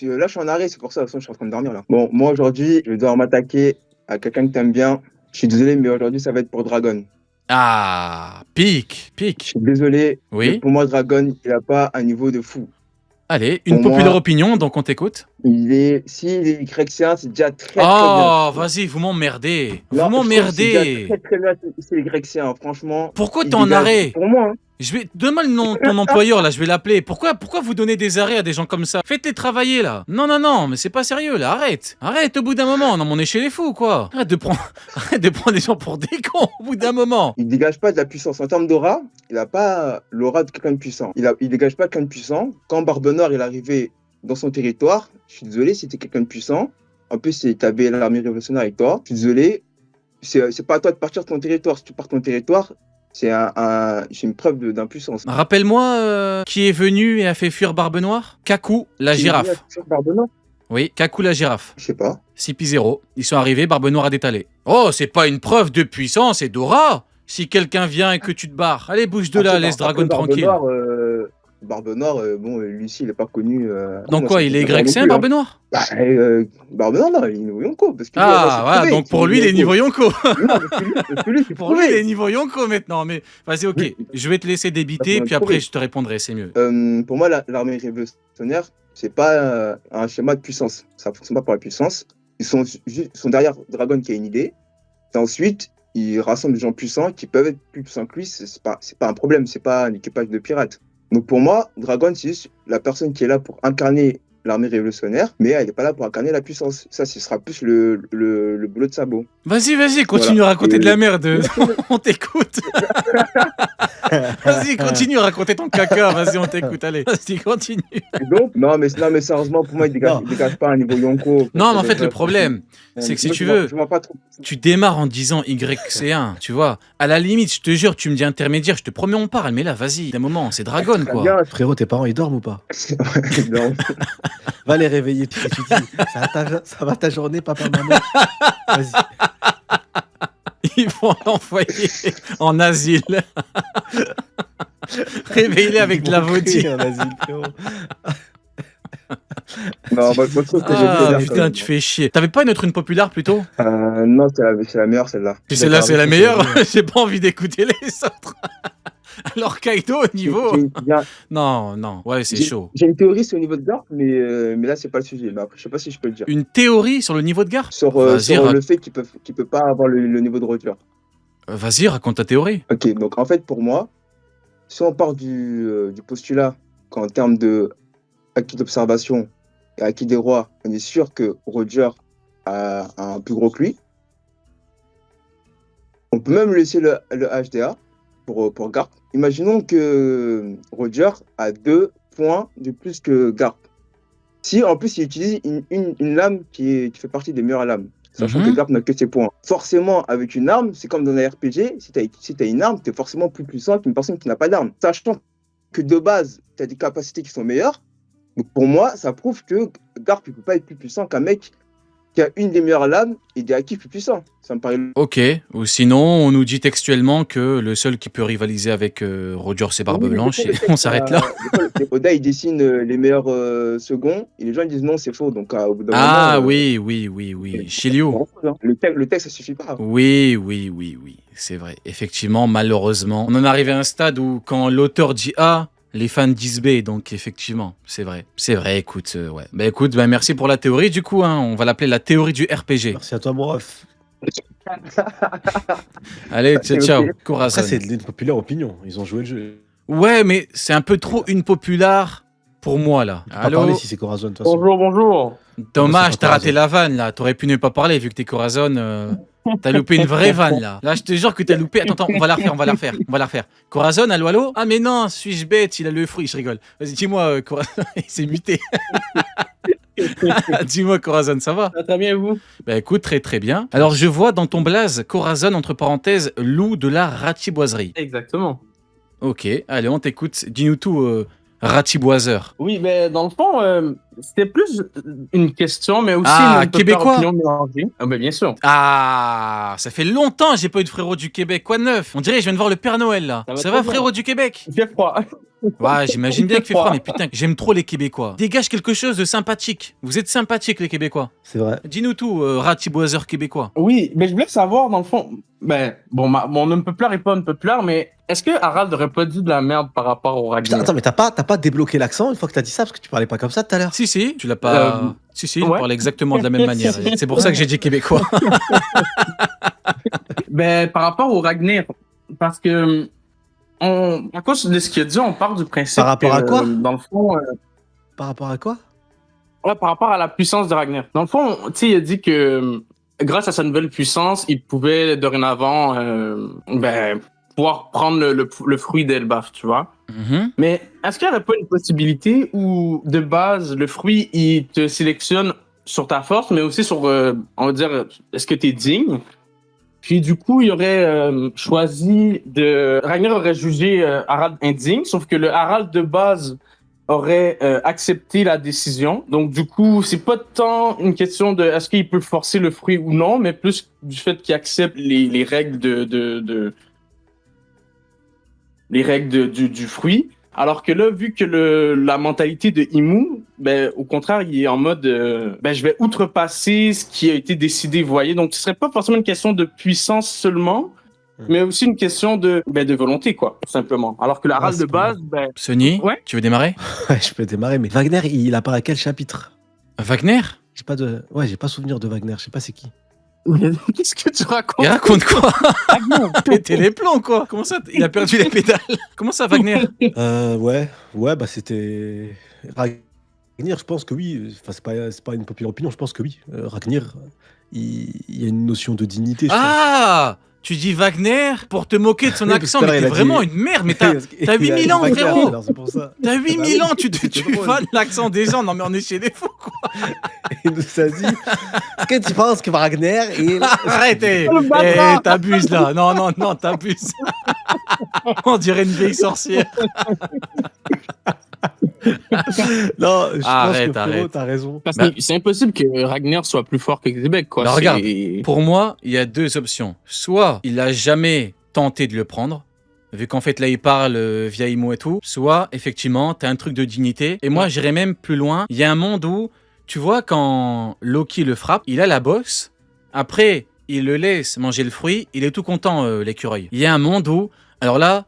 Là, je suis en arrêt, c'est pour ça, de toute façon, je suis en train de dormir là. Bon, moi aujourd'hui, je vais devoir m'attaquer à quelqu'un que t'aimes bien. Je suis désolé, mais aujourd'hui, ça va être pour Dragon. Ah, pique, Je pique. suis désolé, mais Oui. pour moi, Dragon, il a pas un niveau de fou. Allez, une Pour populaire moi, opinion, donc on t'écoute. s'il est grexien, c'est déjà très très bien. Oh, vas-y, vous m'emmerdez. Vous Non, je trouve que c'est déjà m'emmerdez. très très bien s'il est grexien. Franchement, Pourquoi t'es il en dégage. arrêt? Pour moi, hein. Donne-moi le nom de ton employeur là, je vais l'appeler. Pourquoi vous donnez des arrêts à des gens comme ça? Faites-les travailler là. Non, non, non, mais c'est pas sérieux là, arrête. Arrête au bout d'un moment. Non, mais on est chez les fous quoi. Arrête de prendre les gens pour des cons au bout d'un moment. Il dégage pas de la puissance. En termes d'aura, il a pas l'aura de quelqu'un de puissant. Il dégage pas quelqu'un de puissant. Quand Barbe Noire est arrivé dans son territoire, je suis désolé, c'était quelqu'un de puissant. En plus, t'avais l'armée révolutionnaire avec toi. Je suis désolé, c'est pas à toi de partir de ton territoire. Si tu pars de ton territoire, c'est une preuve d'impuissance. Rappelle-moi qui est venu et a fait fuir Barbe Noire. Kaku, la girafe. Barbe Noire? Oui, Kaku la girafe. Je sais pas. 6-0. Ils sont arrivés, Barbe Noire a détalé. Oh, c'est pas une preuve de puissance et d'aura. Si quelqu'un vient et que tu te barres, allez bouge de là, laisse Dragon tranquille. Barbe Noire, bon, Lucie, il est pas connu. Donc quoi, il est grexien, Barbe Noire? Barbe Noire, non, il est niveau Yonko. Parce que Ah, voilà, donc pour lui, il est niveau Yonko. Non, parce que lui, c'est Pour lui, il prouvé. est niveau Yonko maintenant. Mais vas-y, ok, Oui. je vais te laisser débiter, Bah, puis après, prouvé. je te répondrai, c'est mieux. Pour moi, l'armée révolutionnaire, c'est pas un schéma de puissance. Ça fonctionne pas par la puissance. Ils sont derrière Dragon qui a une idée. Et ensuite, ils rassemblent des gens puissants qui peuvent être plus puissants que lui. C'est pas un problème. C'est pas un équipage de pirates. Donc pour moi, Dragon, c'est juste la personne qui est là pour incarner l'armée révolutionnaire, mais elle n'est pas là pour incarner la puissance. Ça, ce sera plus le boulot de Sabo. Vas-y, continue à raconter de la merde. On t'écoute. Vas-y, continue à raconter ton caca. Vas-y, on t'écoute. Allez, vas-y, continue. Donc, non, mais sérieusement, pour moi, il dégage pas un niveau Yonko. Non, mais en fait, le problème, c'est que si tu veux, tu démarres en disant YC1, tu vois. À la limite, je te jure, tu me dis intermédiaire, je te promets, on parle. Mais là, vas-y, d'un moment, c'est Dragon, quoi. Bien. Frérot, tes parents, ils dorment ou pas? Non. Va les réveiller, tu dis. Ça va ta journée, papa, maman. Vas-y. Ils vont l'envoyer en asile. Réveille-les avec de la vodka. En asile, frérot. Non, moi, je trouve que Ah, putain, tu fais chier. T'avais pas une autre une populaire plutôt? Non, c'est la meilleure, celle-là. Puis celle-là, c'est la meilleure. J'ai pas envie d'écouter les autres. Alors Kaido au niveau... Non, non, ouais, c'est chaud. J'ai une théorie sur le niveau de Garp, mais là, c'est pas le sujet. Mais après, je sais pas si je peux le dire. Une théorie sur le niveau de Garp? Sur le fait qu'il peut pas avoir le niveau de Roger. Vas-y, raconte ta théorie. Ok, donc en fait, pour moi, si on part du postulat qu'en termes de acquis d'observation et acquis des rois, on est sûr que Roger a un plus gros que lui. On peut même laisser le HDA pour Garp. Imaginons que Roger a 2 points de plus que Garp. Si en plus il utilise une lame qui fait partie des meilleures lames, sachant que Garp n'a que ses points. Forcément, avec une arme, c'est comme dans un RPG, si tu as une arme, tu es forcément plus puissant qu'une personne qui n'a pas d'arme. Sachant que de base, tu as des capacités qui sont meilleures, donc pour moi, ça prouve que Garp ne peut pas être plus puissant qu'un mec qui a une des meilleures lames et des acquis plus puissants. Ça me paraît... Ok, ou sinon, on nous dit textuellement que le seul qui peut rivaliser avec Roger, c'est Barbe Blanche, et on s'arrête là. Oda, il dessine les meilleurs seconds, et les gens ils disent non, c'est faux. Donc, au bout d'un moment, oui. Shiryu. Le texte, ça suffit pas. Oui, c'est vrai. Effectivement, malheureusement, on en arrive à un stade où quand l'auteur dit A, les fans disent B, donc effectivement, c'est vrai. C'est vrai, écoute, ouais. Bah écoute, merci pour la théorie, du coup, hein, on va l'appeler la théorie du RPG. Merci à toi, mon ref. Allez, ciao, Corazon. Ça, c'est une populaire opinion, ils ont joué le jeu. Ouais, mais c'est un peu trop une populaire pour moi, là. Je peux pas parler si c'est Corazon, de toute façon. Bonjour. Dommage, t'as raté la vanne, là. T'aurais pu ne pas parler, vu que t'es Corazon. T'as loupé une vraie vanne, là. Là, je te jure que t'as loupé... Attends, on va la refaire. Corazon, allô? Ah, mais non, suis-je bête? Il a le fruit, je rigole. Vas-y, dis-moi, Corazon. Il s'est muté. Dis-moi, Corazon, ça va? Très bien, et vous? Bah écoute, très bien. Alors, je vois dans ton blaze, Corazon, entre parenthèses, loup de la ratiboiserie. Exactement. Ok, allez, on t'écoute. Dis-nous tout, ratiboiseur. Oui, mais dans le fond, c'était plus une question, mais aussi Ah, une Québécois. opinion mélangée. Ah, ben, bien sûr. Ah, ça fait longtemps que j'ai pas eu de frérot du Québec. Quoi de neuf? On dirait que je viens de voir le Père Noël là. Ça va Ça très va bien. frérot du Québec? Il fait froid. Ouais, j'imagine bien qu'il fait froid, froid. mais putain, j'aime trop les Québécois. Dégage quelque chose de sympathique. Vous êtes sympathiques les Québécois. C'est vrai. Dis-nous tout, ratiboiseur québécois. Oui, mais je voulais savoir, dans le fond, ben, bon, mon unpopular est pas unpopular, mais est-ce que Harald aurait pas dit de la merde par rapport au Putain, Ragnar? attends, mais t'as pas débloqué l'accent une fois que t'as dit ça parce que tu parlais pas comme ça tout à l'heure. Si, tu l'as pas. Si, il ouais. parle exactement de la même manière. Et c'est pour ça que j'ai dit québécois. Ben, par rapport au Ragnar, parce que, à cause de ce qu'il a dit, on part du principe Par rapport que, à quoi? dans le fond, Par rapport à quoi? ouais, par rapport à la puissance de Ragnar. Dans le fond, tu sais, il a dit que grâce à sa nouvelle puissance, il pouvait dorénavant ben, pouvoir prendre le fruit d'Elbaf, tu vois. Mhm. Mais est-ce qu'il n'y aurait pas une possibilité où, de base, le fruit, il te sélectionne sur ta force, mais aussi sur, on va dire, est-ce que tu es digne? Puis du coup, il aurait choisi de... Ragnar aurait jugé Harald indigne, sauf que le Harald de base aurait accepté la décision. Donc du coup, c'est pas tant une question de est-ce qu'il peut forcer le fruit ou non, mais plus du fait qu'il accepte les règles les règles du fruit. Alors que là, vu que la mentalité de Imu, ben, au contraire, il est en mode ben, je vais outrepasser ce qui a été décidé, vous voyez. Donc, ce serait pas forcément une question de puissance seulement, mais aussi une question de volonté, quoi, tout simplement. Alors que la Harald c'est de pas base, ben, Sonny, Ouais. tu veux démarrer? Ouais, je peux démarrer, mais Wagner, il apparaît à quel chapitre? Wagner? J'ai pas souvenir de Wagner, je sais pas c'est qui. qu'est-ce que tu racontes? Il raconte quoi? Péter les plombs, quoi. Comment ça? Il a perdu les pédales. Comment ça, Wagner? Ouais, bah c'était. Ragnir, je pense que oui. Enfin, c'est pas une populaire opinion, je pense que oui. Ragnir, il y a une notion de dignité. Je Ah! Tu dis Wagner pour te moquer de son Oui, parce accent, que tout mais à l'heure, t'es il a vraiment dit- une merde, mais pense. t'as 8000 ans, Wagner, frérot. alors c'est pour ça. T'as 8000 Bah oui, ans, tu c'était drôle. vannes l'accent des gens. Non, mais on est chez les fous, quoi. Il nous a dit est-ce que tu penses que Wagner est. Arrête, Le bâtard. t'abuses là. Non, t'abuses. On dirait une vieille sorcière. Non, je Arrête, pense que frérot, arrête. t'as raison. Parce Bah- que c'est impossible que Ragnar soit plus fort que Québec, quoi. Bah, C'est- regarde, Pour moi, il y a deux options. Soit il a jamais tenté de le prendre, vu qu'en fait là il parle via Imo et tout. Soit effectivement t'as un truc de dignité. Et moi j'irais même plus loin. Il y a un monde où, tu vois, quand Loki le frappe, il a la bosse. Après, il le laisse manger le fruit. Il est tout content, l'écureuil. Il y a un monde où, alors là,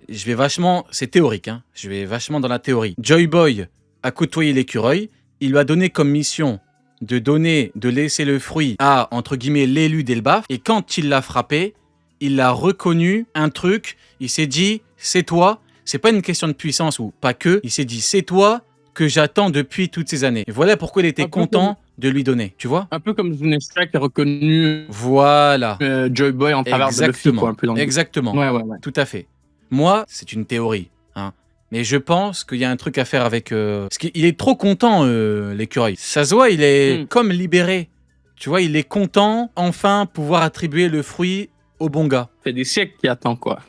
je vais vachement, c'est théorique, hein. Je vais vachement dans la théorie. Joy Boy a côtoyé l'écureuil. Il lui a donné comme mission de laisser le fruit à, entre guillemets, l'élu d'Elbaf. Et quand il l'a frappé, il a reconnu un truc. Il s'est dit, c'est toi. C'est pas une question de puissance ou pas que. Il s'est dit, c'est toi que j'attends depuis toutes ces années. Et voilà pourquoi il était Un peu content de lui donner. Tu vois? Un peu comme Zunestra qui a reconnu Voilà. Joy Boy en travers de Luffy, quoi. Un peu dans le- Exactement. Ouais. Tout à fait. Moi, c'est une théorie, hein. Mais je pense qu'il y a un truc à faire avec... Parce qu'il est trop content, l'écureuil. Ça se voit, il est comme libéré. Tu vois, il est content, enfin, pouvoir attribuer le fruit au bon gars. Ça fait des siècles qu'il attend, quoi.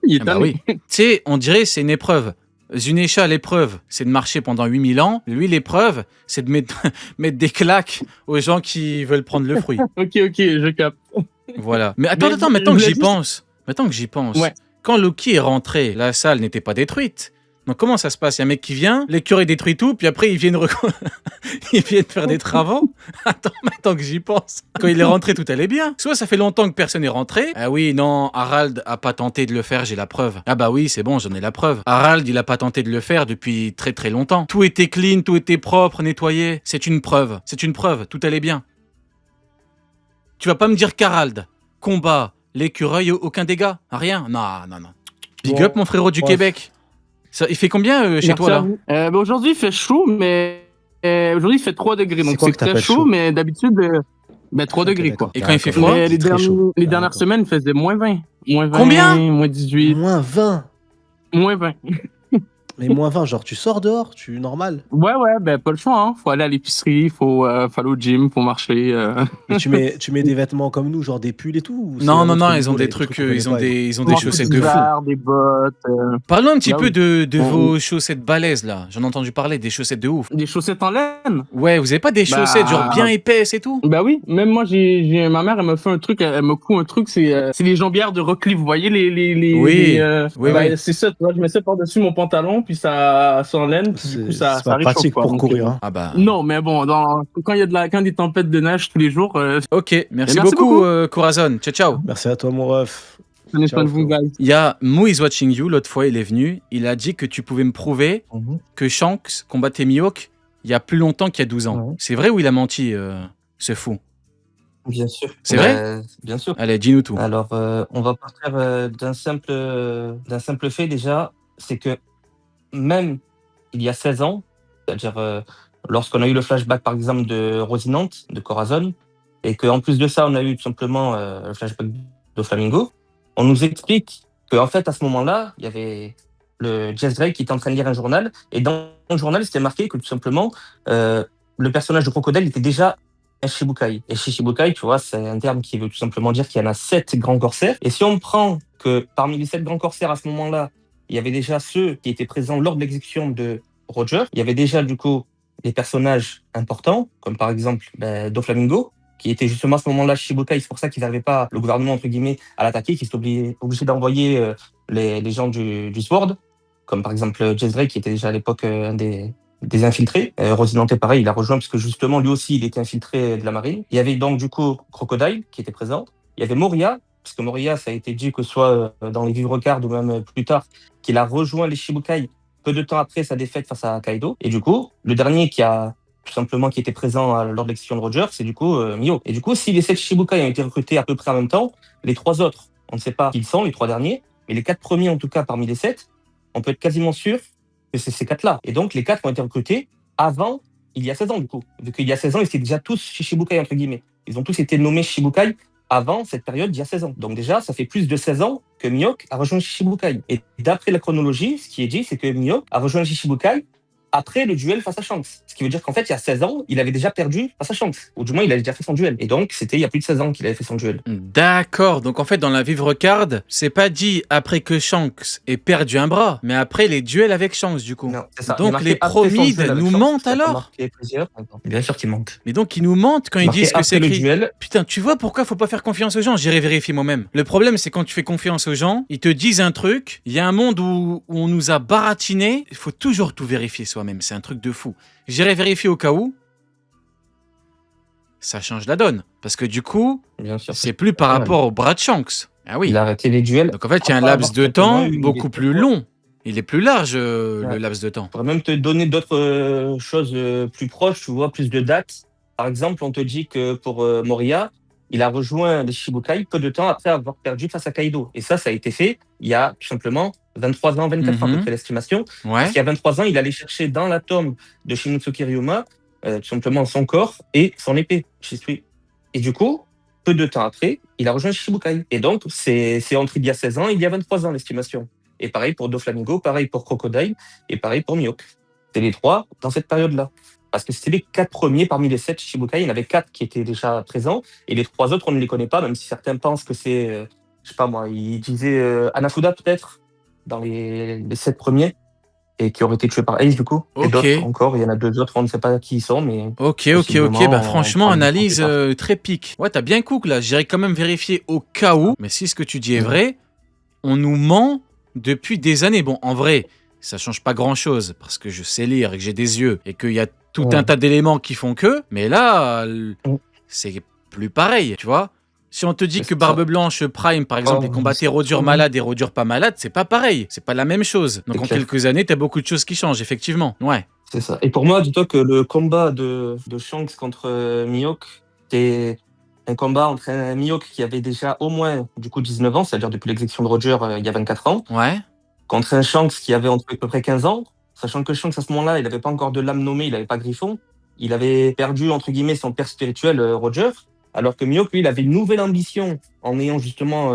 Il est Ah bah tanné. oui. Tu sais, on dirait c'est une épreuve. Zunesha, l'épreuve, c'est de marcher pendant 8000 ans. Lui, l'épreuve, c'est de mettre, mettre des claques aux gens qui veulent prendre le fruit. Ok, je capte. Voilà. Mais attends, Mais maintenant que je j'y voulais pense. Maintenant que j'y pense. Ouais. Quand Loki est rentré, la salle n'était pas détruite. Donc comment ça se passe? Il y a un mec qui vient, l'écureuil détruit tout, puis après ils viennent, ils viennent faire des travaux. Attends, maintenant que j'y pense. Quand il est rentré, tout allait bien. Soit ça fait longtemps que personne n'est rentré. Ah oui, non, Harald a pas tenté de le faire, j'ai la preuve. Ah bah oui, c'est bon, j'en ai la preuve. Harald, il a pas tenté de le faire depuis très très longtemps. Tout était clean, tout était propre, nettoyé. C'est une preuve, tout allait bien. Tu vas pas me dire qu'Harald, combat, l'écureuil, aucun dégât? Rien? Non. Big Bon, up, mon frérot du bref. Québec. Ça, il fait combien chez Merci toi, à là? vous. Aujourd'hui, il fait chaud, mais aujourd'hui, il fait 3 degrés. C'est Donc, quoi c'est que très t'appelles chaud, chaud? mais d'habitude, 3 Ok, degrés, d'accord. quoi. Et quand il fait D'accord. froid? Mais C'est très chaud. les dernières D'accord. semaines, il faisait moins 20. Moins 20, Combien? Moins 18. Moins 20. Moins 20. Mais moins 20, genre tu sors dehors, tu normal. Ouais, ben pas le choix, hein. Faut aller à l'épicerie, faut aller au gym, faut marcher. Et tu mets des vêtements comme nous, genre des pulls et tout, ou c'est Non, un non, autre non, ils ont niveau, des les trucs trucs, qu'on connaît pas et tout. ils ont des manteau chaussettes de fou. d'hiver, des bottes. Parlons un petit Bah peu oui. de On- vos chaussettes balèzes, là. J'en ai entendu parler, des chaussettes de ouf. Des chaussettes en laine. Ouais, vous avez pas des chaussettes genre bien Bah, épaisses et tout? bah oui, même moi, ma mère, elle me fait un truc, elle me coud un truc, c'est les jambières de Rockcliffe, vous voyez, Oui, oui, bah, oui. c'est ça, tu vois, je mets ça par-dessus mon pantalon, puis ça s'enlaine, puis du coup, C'est ça pas réchauffe, pratique quoi. pour Donc, courir, hein. Ah bah. non, mais bon, quand il y a quand des tempêtes de neige tous les jours, Ok, et merci merci beaucoup, beaucoup. Corazon. Ciao, ciao. Merci à toi, mon ref. Prenez soin Ciao, de vous, frérot. guys. Il y a Mo is watching you, l'autre fois, il est venu. Il a dit que tu pouvais me prouver que Shanks combattait Mihawk il y a plus longtemps qu'il y a 12 ans. Ouais. C'est vrai ou il a menti, ce fou? Bien sûr. C'est vrai? Bien sûr. Allez, dis-nous tout. Alors, on va partir d'un simple fait déjà, c'est que même il y a 16 ans, c'est-à-dire lorsqu'on a eu le flashback par exemple de Rosinante, de Corazon, et qu'en plus de ça, on a eu tout simplement le flashback de Flamingo, on nous explique qu'en fait, à ce moment-là, il y avait le Jess Drake qui était en train de lire un journal, et dans le journal, c'était marqué que tout simplement, le personnage de Crocodile était déjà un Shichibukai. Et Shichibukai, tu vois, c'est un terme qui veut tout simplement dire qu'il y en a 7 grands corsaires. Et si on prend que parmi les 7 grands corsaires à ce moment-là, il y avait déjà ceux qui étaient présents lors de l'exécution de Roger, il y avait déjà du coup des personnages importants, comme par exemple Doflamingo, qui était justement à ce moment-là Shichibukai. C'est pour ça qu'ils n'arrivaient pas, le gouvernement entre guillemets, à l'attaquer, qu'ils étaient obligés d'envoyer les gens du Sword, comme par exemple Jess Drake, qui était déjà à l'époque un des infiltrés. Rosinante, pareil, il a rejoint parce que justement, lui aussi, il était infiltré de la marine. Il y avait donc du coup Crocodile qui était présent. Il y avait Moria, parce que Moria, ça a été dit que soit dans les Vivre Cards ou même plus tard, qu'il a rejoint les Shichibukai peu de temps après sa défaite face à Kaido. Et du coup, le dernier qui a tout simplement qui était présent lors de l'exécution de Roger, c'est du coup Mio. Et du coup, si les 7 Shichibukai ont été recrutés à peu près en même temps, les 3 autres, on ne sait pas qui ils sont, les 3 derniers, mais les 4 premiers en tout cas parmi les 7, on peut être quasiment sûr que c'est ces 4-là. Et donc, les 4 ont été recrutés avant, il y a 16 ans, du coup. Vu qu'il y a 16 ans, ils étaient déjà tous Shichibukai, entre guillemets. Ils ont tous été nommés Shichibukai avant cette période, il y a 16 ans. Donc déjà, ça fait plus de 16 ans que Mihawk a rejoint Shichibukai. Et d'après la chronologie, ce qui est dit, c'est que Mihawk a rejoint Shichibukai après le duel face à Shanks. Ce qui veut dire qu'en fait, il y a 16 ans, il avait déjà perdu face à Shanks. Ou du moins, il avait déjà fait son duel. Et donc, c'était il y a plus de 16 ans qu'il avait fait son duel. D'accord, donc en fait dans la Vivre Card, c'est pas dit après que Shanks ait perdu un bras, mais après les duels avec Shanks du coup. Non, c'est ça. Il est Donc marqué les après son promides duel avec nous Shanks, mentent ça peut alors. marquer plusieurs. Bien sûr qu'ils mentent. Mais donc ils nous mentent quand ils Marqué disent que c'est après le écrit. duel. Putain, tu vois pourquoi faut pas faire confiance aux gens? J'irai vérifier moi-même. Le problème c'est quand tu fais confiance aux gens, ils te disent un truc, il y a un monde où on nous a baratiné, il faut toujours tout vérifier soi-même, c'est un truc de fou. J'irai vérifier au cas où. Ça change la donne. Parce que du coup, Bien sûr. c'est plus par rapport au bras de Shanks. Ah oui. Il a arrêté les duels. Donc en fait, il y a un Après laps avoir de temps eu beaucoup des- plus long. Il est plus large, Ouais. le laps de temps. Je pourrais même te donner d'autres choses plus proches, tu vois, plus de dates. Par exemple, on te dit que pour Moria, il a rejoint les Shichibukai peu de temps après avoir perdu face à Kaido. Et ça a été fait il y a tout simplement 23 ans, 24 ans à peu Mhm. près l'estimation. Ouais. Parce qu'il y a 23 ans, il allait chercher dans la tombe de Shinotsuki Ryoma tout simplement son corps et son épée, Shisui. Et du coup, peu de temps après, il a rejoint Shichibukai. Et donc, c'est entre il y a 16 ans et il y a 23 ans l'estimation. Et pareil pour Doflamingo, pareil pour Crocodile, et pareil pour Mihawk. C'est les 3 dans cette période-là. Parce que c'était les 4 premiers parmi les 7 Shichibukai. Il y en avait 4 qui étaient déjà présents. Et les 3 autres, on ne les connaît pas, même si certains pensent que c'est, je sais pas moi, ils disaient Hanafuda peut-être, dans les 7 premiers, et qui auraient été tués par Ace du coup. Et Ok. d'autres encore, il y en a 2 autres, on ne sait pas qui ils sont, mais Ok. possiblement, Bah franchement, on analyse sait pas. très pique. Ouais, t'as bien cook là. J'irai quand même vérifier au cas où. Mais si ce que tu dis est vrai, on nous ment depuis des années. Bon, en vrai, ça change pas grand-chose parce que je sais lire et que j'ai des yeux et qu'il y a tout un tas d'éléments qui font que. Mais là, c'est plus pareil, tu vois. Si on te dit C'est que ça. Barbe Blanche Prime, par exemple, il combattait Rodur malade et Rodur pas malade, c'est pas pareil. C'est pas la même chose. Donc C'est en clair. quelques années, t'as beaucoup de choses qui changent, effectivement. Ouais. C'est ça. Et pour moi, dis-toi que le combat de Shanks contre Mihawk, c'était un combat entre un Mihawk qui avait déjà au moins du coup 19 ans, c'est-à-dire depuis l'exécution de Roger il y a 24 ans, Ouais. contre un Shanks qui avait entre à peu près 15 ans, sachant que Shanks à ce moment-là, il n'avait pas encore de lame nommée, il n'avait pas Griffon, il avait perdu entre guillemets son père spirituel Roger, alors que Mihawk, lui, il avait une nouvelle ambition en ayant justement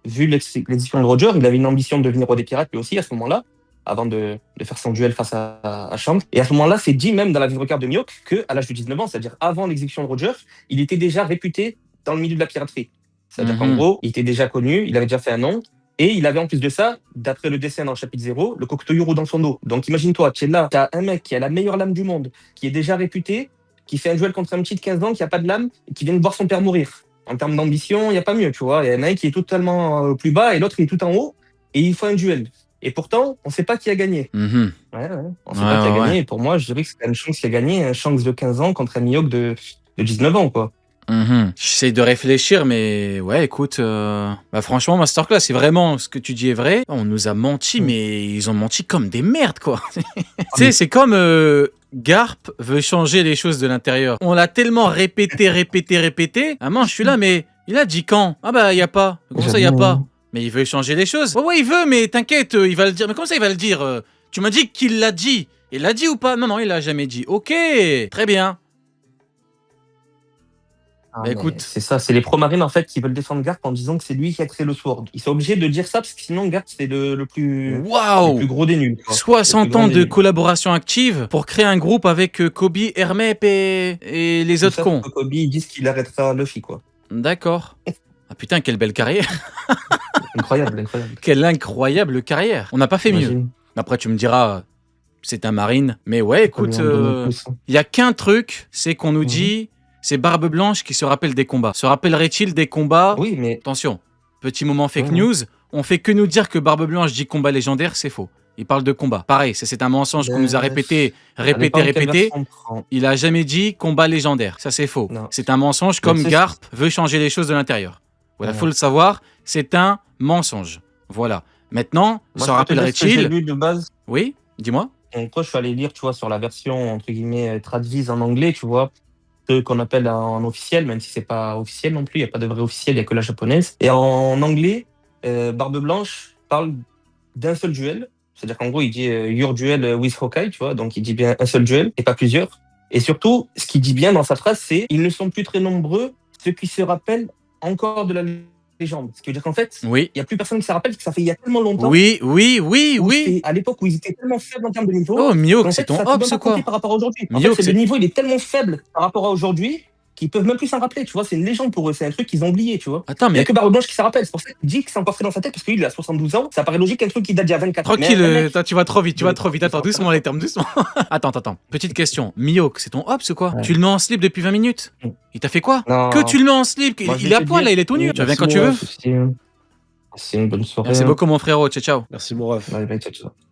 vu l'exécution de Roger, il avait une ambition de devenir roi des pirates lui aussi à ce moment-là, avant de faire son duel face à Shanks. Et à ce moment-là, c'est dit même dans la vie de regard de Mihawk qu'à l'âge de 19 ans, c'est-à-dire avant l'exécution de Roger, il était déjà réputé dans le milieu de la piraterie. C'est-à-dire qu'en gros, il était déjà connu, il avait déjà fait un nom, et il avait en plus de ça, d'après le dessin dans le chapitre 0, le Kokutoyuru dans son dos. Donc imagine-toi, tu es là, tu as un mec qui a la meilleure lame du monde, qui est déjà réputé, qui fait un duel contre un petit de 15 ans qui a pas de lame, et qui vient de voir son père mourir. En termes d'ambition, il n'y a pas mieux, tu vois. Il y en a un qui est totalement plus bas et l'autre il est tout en haut, et il faut un duel. Et pourtant, on ne sait pas qui a gagné. Ouais, on ne sait pas qui a gagné. Et pour moi, je dirais que c'est quand même Shanks qui a gagné, un Shanks de 15 ans contre un Mihawk de 19 ans, quoi. J'essaie de réfléchir, mais ouais, écoute, franchement, Masterclass, c'est vraiment ce que tu dis est vrai. On nous a menti, mais ils ont menti comme des merdes, quoi. Tu sais, c'est comme Garp veut changer les choses de l'intérieur. On l'a tellement répété. Ah moi, je suis là, mais il a dit quand? Ah bah, il y a pas. Comment ça, il y a pas? Mais il veut changer les choses. Ouais, il veut, mais t'inquiète, il va le dire. Mais comment ça, il va le dire? Tu m'as dit qu'il l'a dit. Il l'a dit ou pas? Non, il l'a jamais dit. Ok, très bien. Ah, Bah écoute, c'est ça, c'est les pro-marines en fait qui veulent défendre Garp en disant que c'est lui qui a créé le Sword. Ils sont obligés de dire ça parce que sinon Garp c'est le plus gros des nuls. 60 ans de collaboration active pour créer un groupe avec Kobe, Hermep et les autres cons. Kobe, ils disent qu'il arrêtera Luffy, quoi. D'accord. Ah putain, quelle belle carrière. Incroyable. Quelle incroyable carrière. On n'a pas fait mieux. Après, tu me diras, c'est un marine. Mais ouais, écoute, il y a qu'un truc, c'est qu'on nous dit, c'est Barbe Blanche qui se rappelle des combats. Se rappellerait-il des combats? Oui, mais... Attention, petit moment fake news, on fait que nous dire que Barbe Blanche dit combat légendaire, c'est faux. Il parle de combat. Pareil, c'est un mensonge qu'on nous a répété. Il a jamais dit combat légendaire. Ça, c'est faux. C'est un mensonge comme Garp veut changer les choses de l'intérieur. Voilà, faut le savoir, c'est un mensonge. Voilà. Maintenant, se rappellerait-il... Oui, dis-moi. Moi, je suis allé lire, tu vois, sur la version, entre guillemets, traduite en anglais, tu vois, ce qu'on appelle en officiel, même si c'est pas officiel non plus, il n'y a pas de vrai officiel, il n'y a que la japonaise. Et en anglais, Barbe Blanche parle d'un seul duel. C'est-à-dire qu'en gros, il dit your duel with Hawkeye, tu vois, donc il dit bien un seul duel et pas plusieurs. Et surtout, ce qu'il dit bien dans sa phrase, c'est ils ne sont plus très nombreux, ceux qui se rappellent encore de la légende. Ce qui veut dire qu'en fait, il n'y a plus personne qui se rappelle, parce que ça fait il y a tellement longtemps. Oui. À l'époque où ils étaient tellement faibles en termes de niveau. Oh, Mihawk, c'est ton hop, c'est quoi par rapport à aujourd'hui. En fait, le niveau, il est tellement faible par rapport à aujourd'hui qu'ils peuvent même plus s'en rappeler, tu vois, c'est une légende pour eux, c'est un truc qu'ils ont oublié, tu vois. Attends, mais... Il n'y a que Barbe Blanche qui s'en rappelle, c'est pour ça qu'il dit que c'est encore frais dans sa tête, parce qu'il a 72 ans, ça paraît logique qu'un truc qui date d'il y a 24 ans. Tranquille, toi, tu vas trop vite, attends, doucement les termes, doucement. Attends, petite question, Mihawk, c'est ton hops ou quoi? Tu le mets en slip depuis 20 minutes? Il t'a fait quoi? Que tu le mets en slip? Il est à poil, là, il est tout nu, tu reviens quand tu veux. C'est une bonne soirée. Merci beaucoup mon frérot, ciao. Merci mon ref. Ciao.